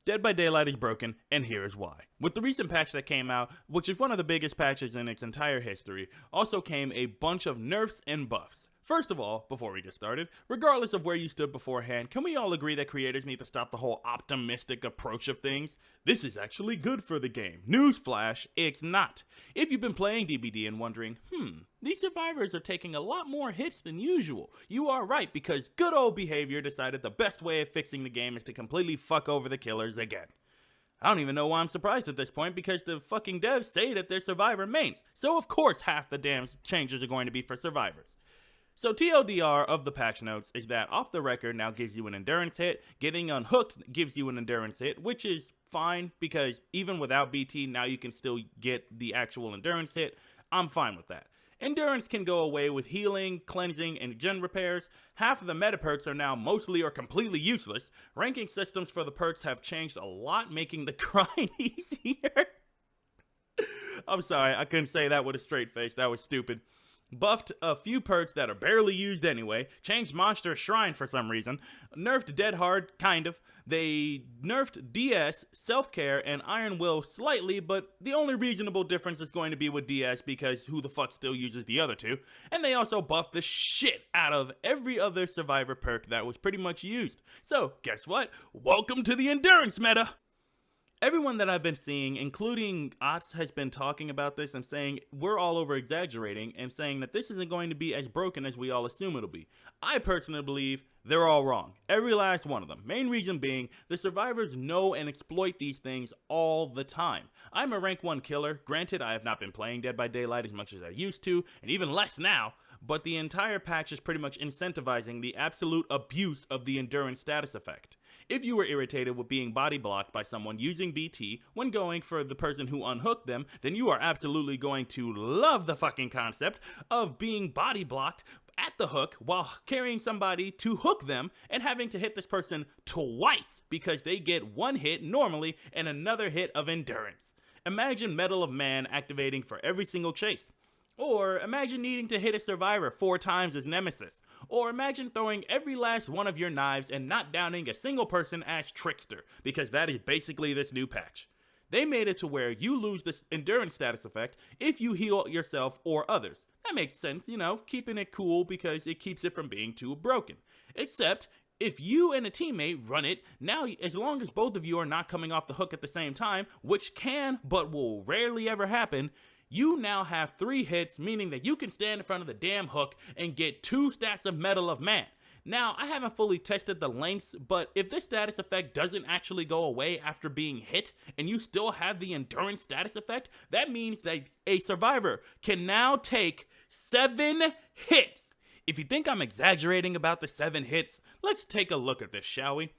Dead by Daylight is broken, and here is why. With the recent patch that came out, which is one of the biggest patches in its entire history, also came a bunch of nerfs and buffs. First of all, before we get started, regardless of where you stood beforehand, can we all agree that creators need to stop the whole optimistic approach of things? This is actually good for the game. Newsflash, it's not. If you've been playing DBD and wondering, these survivors are taking a lot more hits than usual, you are right, because good old behavior decided the best way of fixing the game is to completely fuck over the killers again. I don't even know why I'm surprised at this point, because the fucking devs say that they're survivor mains, so of course half the damn changes are going to be for survivors. So TLDR of the patch notes is that Off the Record now gives you an endurance hit, getting unhooked gives you an endurance hit, which is fine because even without BT now you can still get the actual endurance hit. I'm fine with that. Endurance can go away with healing, cleansing, and gen repairs. Half of the meta perks are now mostly or completely useless. Ranking systems for the perks have changed a lot, making the grind easier. I'm sorry, I couldn't say that with a straight face, that was stupid. Buffed a few perks that are barely used anyway, changed Monster Shrine for some reason, nerfed Dead Hard, kind of, they nerfed DS, Self-Care, and Iron Will slightly, but the only reasonable difference is going to be with DS because who the fuck still uses the other two, and they also buffed the shit out of every other Survivor perk that was pretty much used. So, guess what? Welcome to the Endurance meta! Everyone that I've been seeing, including Ots, has been talking about this and saying we're all over exaggerating and saying that this isn't going to be as broken as we all assume it'll be. I personally believe they're all wrong. Every last one of them. Main reason being, the survivors know and exploit these things all the time. I'm a rank 1 killer. Granted, I have not been playing Dead by Daylight as much as I used to, and even less now, but the entire patch is pretty much incentivizing the absolute abuse of the endurance status effect. If you were irritated with being body blocked by someone using BT when going for the person who unhooked them, then you are absolutely going to love the fucking concept of being body blocked at the hook while carrying somebody to hook them and having to hit this person twice because they get one hit normally and another hit of endurance. Imagine Medal of Man activating for every single chase. Or imagine needing to hit a survivor 4 times as Nemesis. Or imagine throwing every last one of your knives and not downing a single person as Trickster, because that is basically this new patch. They made it to where you lose this endurance status effect if you heal yourself or others. That makes sense, you know, keeping it cool because it keeps it from being too broken. Except, if you and a teammate run it, now as long as both of you are not coming off the hook at the same time, which can but will rarely ever happen, you now have 3 hits, meaning that you can stand in front of the damn hook and get 2 stacks of Medal of Man. Now, I haven't fully tested the lengths, but if this status effect doesn't actually go away after being hit, and you still have the endurance status effect, that means that a survivor can now take 7 hits. If you think I'm exaggerating about the 7 hits, let's take a look at this, shall we?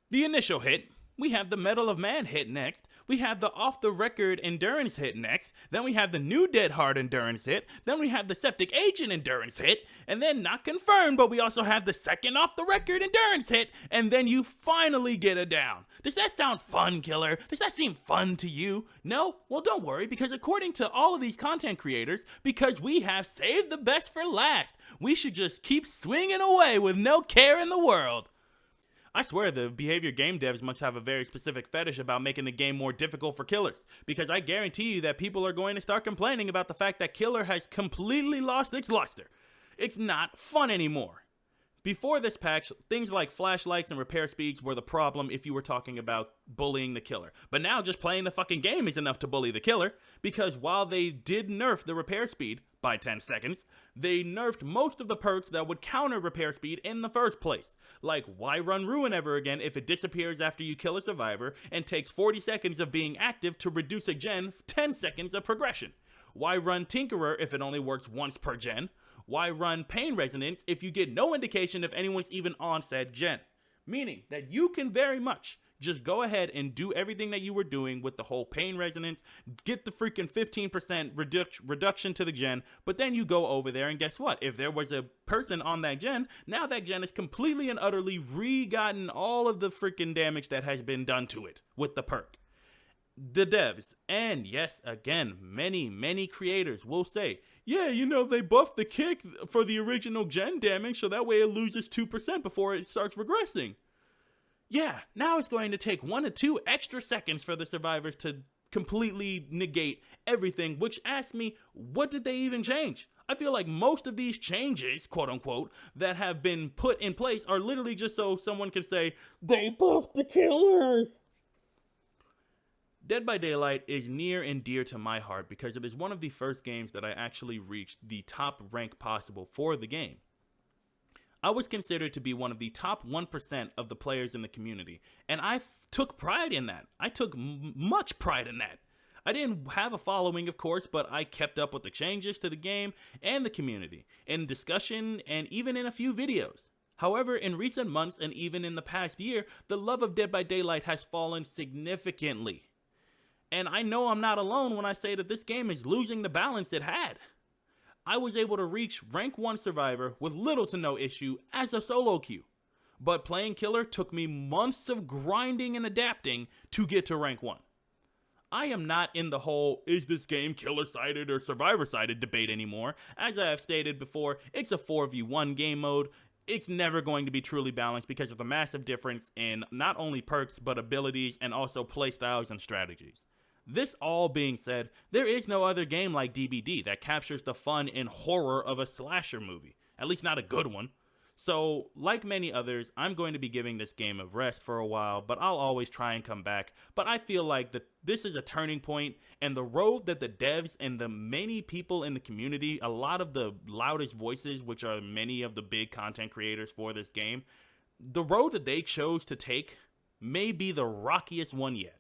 The initial hit. We have the Medal of Man hit next, we have the Off the Record Endurance hit next, then we have the new Dead Hard Endurance hit, then we have the Septic Agent Endurance hit, and then not confirmed, but we also have the second Off the Record Endurance hit, and then you finally get a down. Does that sound fun, killer? Does that seem fun to you? No? Well, don't worry, because according to all of these content creators, because we have saved the best for last, we should just keep swinging away with no care in the world. I swear the behavior game devs must have a very specific fetish about making the game more difficult for killers, because I guarantee you that people are going to start complaining about the fact that killer has completely lost its luster. It's not fun anymore. Before this patch, things like flashlights and repair speeds were the problem if you were talking about bullying the killer. But now just playing the fucking game is enough to bully the killer, because while they did nerf the repair speed by 10 seconds, they nerfed most of the perks that would counter repair speed in the first place. Like, why run Ruin ever again if it disappears after you kill a survivor and takes 40 seconds of being active to reduce a gen 10 seconds of progression? Why run Tinkerer if it only works once per gen? Why run Pain Resonance if you get no indication if anyone's even on said gen? Meaning that you can very much just go ahead and do everything that you were doing with the whole Pain Resonance, get the freaking 15% reduction to the gen, but then you go over there and guess what? If there was a person on that gen, now that gen is completely and utterly re-gotten all of the freaking damage that has been done to it with the perk. The devs, and yes, again, many creators will say, yeah, you know, they buffed the kick for the original gen damage so that way it loses 2% before it starts regressing. Yeah, now it's going to take 1 to 2 extra seconds for the survivors to completely negate everything, which asks me, what did they even change? I feel like most of these changes, quote unquote, that have been put in place are literally just so someone can say, they buffed the killers. Dead by Daylight is near and dear to my heart because it is one of the first games that I actually reached the top rank possible for the game. I was considered to be one of the top 1% of the players in the community, and I took pride in that. I took much pride in that. I didn't have a following, of course, but I kept up with the changes to the game and the community, in discussion and even in a few videos. However, in recent months and even in the past year, the love of Dead by Daylight has fallen significantly. And I know I'm not alone when I say that this game is losing the balance it had. I was able to reach rank 1 survivor with little to no issue as a solo queue. But playing killer took me months of grinding and adapting to get to rank 1. I am not in the whole, is this game killer-sided or survivor-sided debate anymore. As I have stated before, it's a 4v1 game mode. It's never going to be truly balanced because of the massive difference in not only perks, but abilities and also playstyles and strategies. This all being said, there is no other game like DBD that captures the fun and horror of a slasher movie. At least not a good one. So, like many others, I'm going to be giving this game a rest for a while, but I'll always try and come back. But I feel like this is a turning point, and the road that the devs and the many people in the community, a lot of the loudest voices, which are many of the big content creators for this game, the road that they chose to take may be the rockiest one yet.